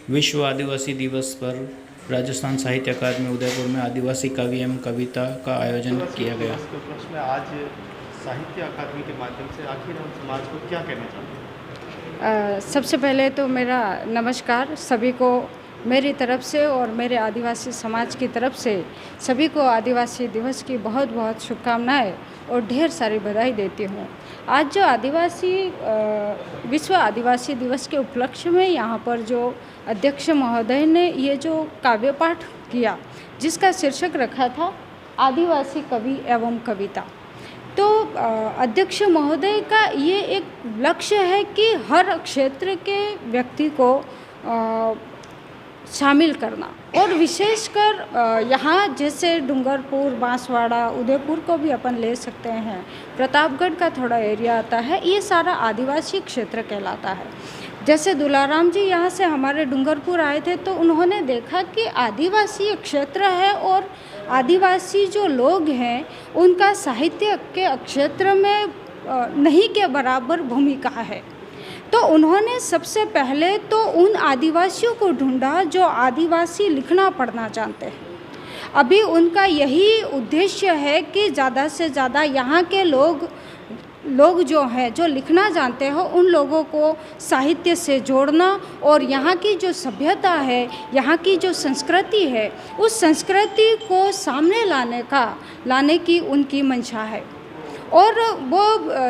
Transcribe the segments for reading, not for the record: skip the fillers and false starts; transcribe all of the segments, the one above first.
विश्व आदिवासी दिवस पर राजस्थान साहित्य अकादमी उदयपुर में आदिवासी कवि एवं कविता का आयोजन किया गया। दिवस के उपलक्ष्य में आज साहित्य अकादमी के माध्यम से आखिर हम समाज को क्या कहना चाहते हैं? सबसे पहले तो मेरा नमस्कार सभी को मेरी तरफ से और मेरे आदिवासी समाज की तरफ से सभी को आदिवासी दिवस की बहुत बहुत शुभकामनाएं और ढेर सारी बधाई देती हूँ। आज जो विश्व आदिवासी दिवस के उपलक्ष्य में यहाँ पर जो अध्यक्ष महोदय ने ये जो काव्य पाठ किया जिसका शीर्षक रखा था आदिवासी कवि एवं कविता, तो अध्यक्ष महोदय का ये एक लक्ष्य है कि हर क्षेत्र के व्यक्ति को शामिल करना और विशेषकर यहाँ जैसे डूंगरपुर, बांसवाड़ा, उदयपुर को भी अपन ले सकते हैं, प्रतापगढ़ का थोड़ा एरिया आता है, ये सारा आदिवासी क्षेत्र कहलाता है। जैसे दुलाराम जी यहाँ से हमारे डूंगरपुर आए थे तो उन्होंने देखा कि आदिवासी क्षेत्र है और आदिवासी जो लोग हैं उनका साहित्य के क्षेत्र में नहीं के बराबर भूमिका है। तो उन्होंने सबसे पहले तो उन आदिवासियों को ढूंढा जो आदिवासी लिखना पढ़ना जानते हैं। अभी उनका यही उद्देश्य है कि ज़्यादा से ज़्यादा यहाँ के लोग जो हैं जो लिखना जानते हो उन लोगों को साहित्य से जोड़ना और यहाँ की जो सभ्यता है, यहाँ की जो संस्कृति है, उस संस्कृति को सामने लाने की उनकी मंशा है और वो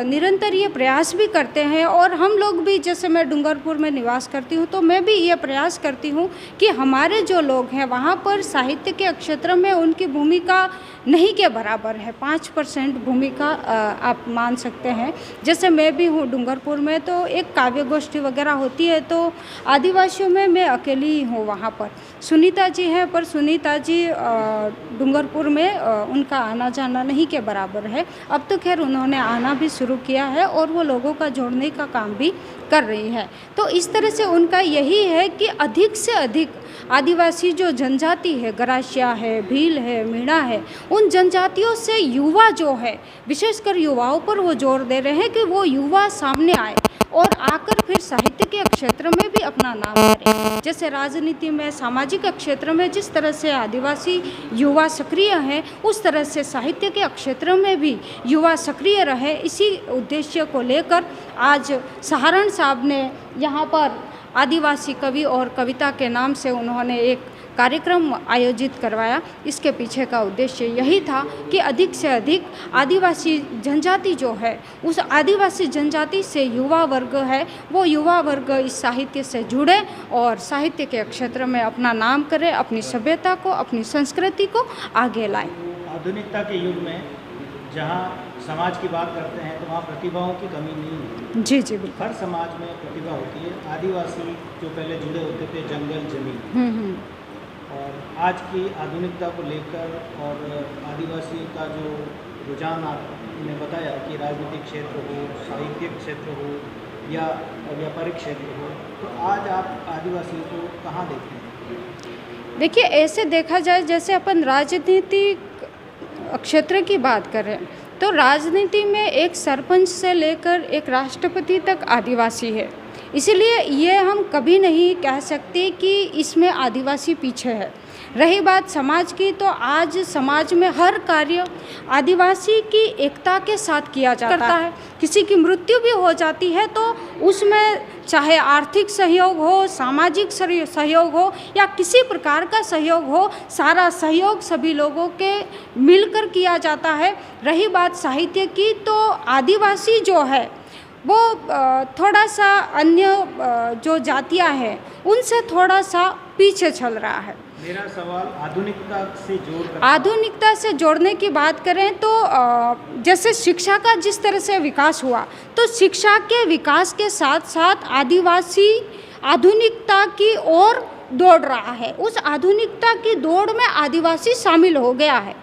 निरंतर ये प्रयास भी करते हैं। और हम लोग भी, जैसे मैं डूंगरपुर में निवास करती हूँ तो मैं भी ये प्रयास करती हूँ कि हमारे जो लोग हैं वहाँ पर साहित्य के क्षेत्र में उनकी भूमिका नहीं के बराबर है, 5% भूमिका आप मान सकते हैं। जैसे मैं भी हूँ डूंगरपुर में, तो एक काव्य गोष्ठी वगैरह होती है तो आदिवासियों में मैं अकेली ही हूँ वहाँ पर। सुनीता जी हैं पर सुनीता जी डूंगरपुर में उनका आना जाना नहीं के बराबर है। अब तो खैर उन्होंने आना भी शुरू किया है और वो लोगों का जोड़ने का काम भी कर रही है। तो इस तरह से उनका यही है कि अधिक से अधिक आदिवासी जो जनजाति है, गरासिया है, भील है, मीणा है, उन जनजातियों से युवा जो है, विशेषकर युवाओं पर वो जोर दे रहे हैं कि वो युवा सामने आए और आकर फिर साहित्य के क्षेत्र में भी अपना नाम करें। जैसे राजनीति में, सामाजिक क्षेत्र में जिस तरह से आदिवासी युवा सक्रिय हैं, उस तरह से साहित्य के क्षेत्र में भी युवा सक्रिय रहे। इसी उद्देश्य को लेकर आज सहारण साहब ने यहाँ पर आदिवासी कवि और कविता के नाम से उन्होंने एक कार्यक्रम आयोजित करवाया। इसके पीछे का उद्देश्य यही था कि अधिक से अधिक आदिवासी जनजाति जो है, उस आदिवासी जनजाति से युवा वर्ग है, वो युवा वर्ग इस साहित्य से जुड़े और साहित्य के क्षेत्र में अपना नाम करे, अपनी सभ्यता को, अपनी संस्कृति को आगे लाए। आधुनिकता के युग में जहाँ समाज की बात करते हैं तो वहाँ प्रतिभाओं की कमी नहीं है। जी जी बिल्कुल। हर समाज में प्रतिभा होती है। आदिवासी जो पहले जुड़े होते थे जंगल जमीन, और आज की आधुनिकता को लेकर और आदिवासी का जो रुझान आपने बताया कि राजनीतिक क्षेत्र हो, साहित्यिक क्षेत्र हो या व्यापारिक क्षेत्र हो, तो आज आप आदिवासियों को कहाँ देखते हैं? देखिए, ऐसे देखा जाए जैसे अपन राजनीतिक क्षेत्र की बात करें तो राजनीति में एक सरपंच से लेकर एक राष्ट्रपति तक आदिवासी है। इसीलिए ये हम कभी नहीं कह सकते कि इसमें आदिवासी पीछे है। रही बात समाज की, तो आज समाज में हर कार्य आदिवासी की एकता के साथ किया जाता है। किसी की मृत्यु भी हो जाती है तो उसमें चाहे आर्थिक सहयोग हो, सामाजिक सहयोग हो या किसी प्रकार का सहयोग हो, सारा सहयोग सभी लोगों के मिलकर किया जाता है। रही बात साहित्य की, तो आदिवासी जो है वो थोड़ा सा अन्य जो जातियां हैं उनसे थोड़ा सा पीछे चल रहा है। मेरा सवाल आधुनिकता से जोड़ने की बात करें तो जैसे शिक्षा का जिस तरह से विकास हुआ, तो शिक्षा के विकास के साथ साथ आदिवासी आधुनिकता की ओर दौड़ रहा है। उस आधुनिकता की दौड़ में आदिवासी शामिल हो गया है।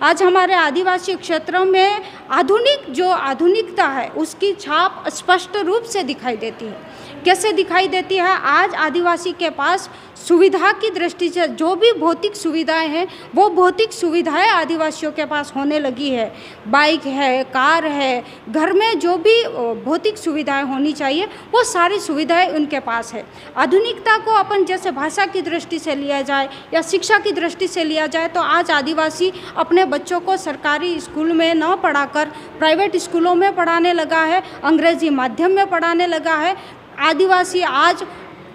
आज हमारे आदिवासी क्षेत्रों में आधुनिकता है उसकी छाप स्पष्ट रूप से दिखाई देती है। कैसे दिखाई देती है? आज आदिवासी के पास सुविधा की दृष्टि से जो भी भौतिक सुविधाएं हैं वो भौतिक सुविधाएं आदिवासियों के पास होने लगी है। बाइक है, कार है, घर में जो भी भौतिक सुविधाएं होनी चाहिए वो सारी सुविधाएं उनके पास है। आधुनिकता को अपन जैसे भाषा की दृष्टि से लिया जाए या शिक्षा की दृष्टि से लिया जाए तो आज आदिवासी अपने बच्चों को सरकारी स्कूल में न पढ़ाकर प्राइवेट स्कूलों में पढ़ाने लगा है, अंग्रेजी माध्यम में पढ़ाने लगा है। आदिवासी आज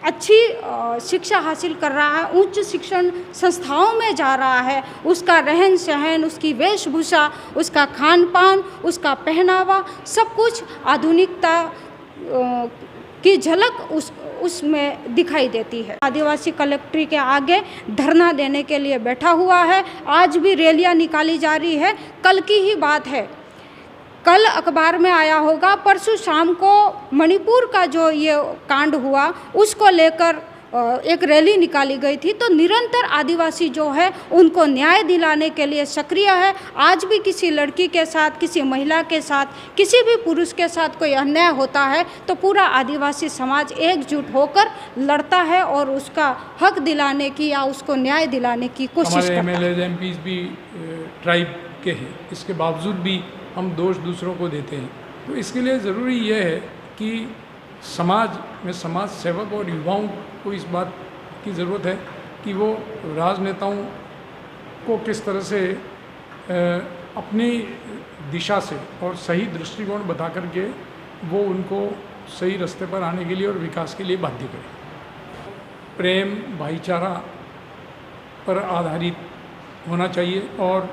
अच्छी शिक्षा हासिल कर रहा है, उच्च शिक्षण संस्थाओं में जा रहा है। उसका रहन सहन, उसकी वेशभूषा, उसका खान पान, उसका पहनावा, सब कुछ आधुनिकता की झलक उसमें दिखाई देती है। आदिवासी कलेक्ट्री के आगे धरना देने के लिए बैठा हुआ है। आज भी रैलियां निकाली जा रही है। कल की ही बात है, कल अखबार में आया होगा, परसों शाम को मणिपुर का जो ये कांड हुआ उसको लेकर एक रैली निकाली गई थी। तो निरंतर आदिवासी जो है उनको न्याय दिलाने के लिए सक्रिय है। आज भी किसी लड़की के साथ, किसी महिला के साथ, किसी भी पुरुष के साथ कोई अन्याय होता है तो पूरा आदिवासी समाज एकजुट होकर लड़ता है और उसका हक दिलाने की या उसको न्याय दिलाने की कोशिश करता है। हमारे MLAs MPs भी ट्राइब के हैं, इसके बावजूद भी हम दोष दूसरों को देते हैं। तो इसके लिए ज़रूरी यह है कि समाज में समाज सेवक और युवाओं को इस बात की ज़रूरत है कि वो राजनेताओं को किस तरह से अपनी दिशा से और सही दृष्टिकोण बता करके वो उनको सही रास्ते पर आने के लिए और विकास के लिए बाध्य करें। प्रेम, भाईचारा पर आधारित होना चाहिए और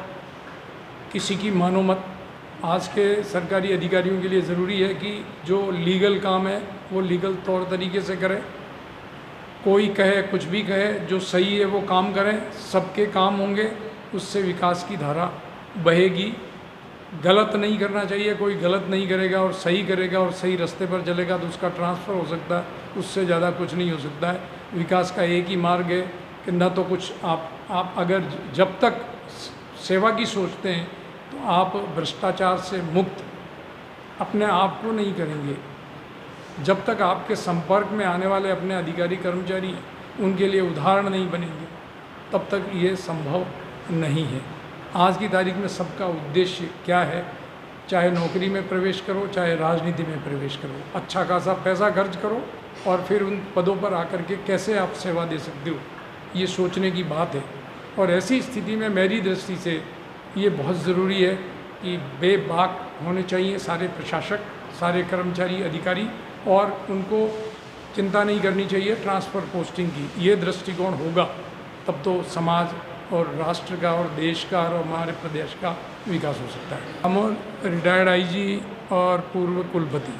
किसी की मानो मत। आज के सरकारी अधिकारियों के लिए ज़रूरी है कि जो लीगल काम है वो लीगल तौर तरीके से करें। कोई कहे कुछ भी कहे, जो सही है वो काम करें, सबके काम होंगे, उससे विकास की धारा बहेगी। गलत नहीं करना चाहिए, कोई गलत नहीं करेगा और सही करेगा और सही रास्ते पर चलेगा तो उसका ट्रांसफ़र हो सकता है, उससे ज़्यादा कुछ नहीं हो सकता है। विकास का एक ही मार्ग है कि न तो कुछ आप अगर जब तक सेवा की सोचते हैं तो आप भ्रष्टाचार से मुक्त अपने आप को नहीं करेंगे। जब तक आपके संपर्क में आने वाले अपने अधिकारी कर्मचारी उनके लिए उदाहरण नहीं बनेंगे तब तक ये संभव नहीं है। आज की तारीख में सबका उद्देश्य क्या है? चाहे नौकरी में प्रवेश करो, चाहे राजनीति में प्रवेश करो, अच्छा खासा पैसा खर्च करो और फिर उन पदों पर आकर के कैसे आप सेवा दे सकते हो, ये सोचने की बात है। और ऐसी स्थिति में मेरी दृष्टि से ये बहुत ज़रूरी है कि बेबाक होने चाहिए सारे प्रशासक, सारे कर्मचारी, अधिकारी, और उनको चिंता नहीं करनी चाहिए ट्रांसफ़र पोस्टिंग की। ये दृष्टिकोण होगा तब तो समाज और राष्ट्र का और देश का और हमारे प्रदेश का विकास हो सकता है। हम रिटायर्ड IG और पूर्व कुलपति